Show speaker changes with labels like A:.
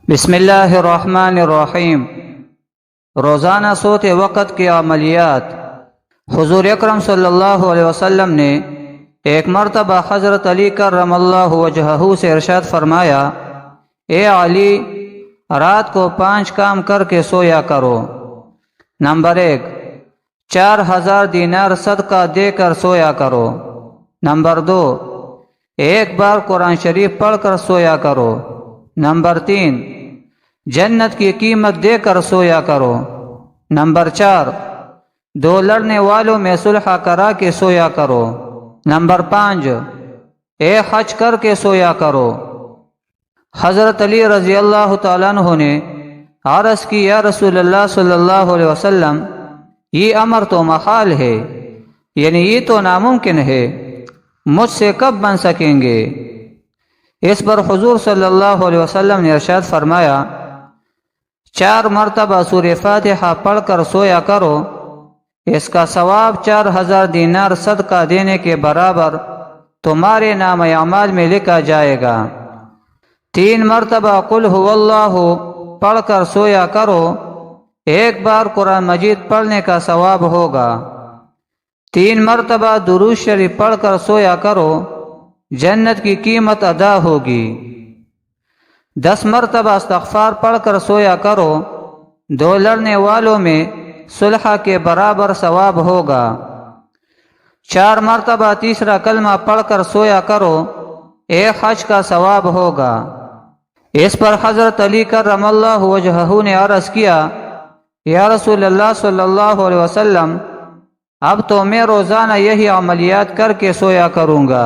A: بسم اللہ الرحمن الرحیم۔ روزانہ سوتے وقت کی عملیات۔ حضور اکرم صلی اللہ علیہ وسلم نے ایک مرتبہ حضرت علی کرم اللہ وجہہ سے ارشاد فرمایا، اے علی، رات کو 5 کام کر کے سویا کرو۔ نمبر 1، 4000 دینار صدقہ دے کر سویا کرو۔ نمبر 2، 1 بار قرآن شریف پڑھ کر سویا کرو۔ نمبر 3، جنت کی قیمت دے کر سویا کرو۔ نمبر 4، 2 لڑنے والوں میں صلح کرا کے سویا کرو۔ نمبر 5، 1 حج کر کے سویا کرو۔ حضرت علی رضی اللہ تعالیٰ عنہ نے عرض کی، یا رسول اللہ صلی اللہ علیہ وسلم، یہ امر تو محال ہے، یعنی یہ تو ناممکن ہے، مجھ سے کب بن سکیں گے؟ اس پر حضور صلی اللہ علیہ وسلم نے ارشاد فرمایا، 4 مرتبہ سورہ فاتحہ پڑھ کر سویا کرو، اس کا ثواب 4000 دینار صدقہ دینے کے برابر تمہارے نام اعمال میں لکھا جائے گا۔ 3 مرتبہ قل هو اللہ پڑھ کر سویا کرو، 1 بار قرآن مجید پڑھنے کا ثواب ہوگا۔ 3 مرتبہ درود شریف پڑھ کر سویا کرو، جنت کی قیمت ادا ہوگی۔ 10 مرتبہ استغفار پڑھ کر سویا کرو، 2 لڑنے والوں میں صلح کے برابر ثواب ہوگا۔ 4 مرتبہ تیسرا کلمہ پڑھ کر سویا کرو، 1 حج کا ثواب ہوگا۔ اس پر حضرت علی کرم اللہ وجہہ نے عرض کیا، یا رسول اللہ صلی اللہ علیہ وسلم، اب تو میں روزانہ یہی عملیات کر کے سویا کروں گا۔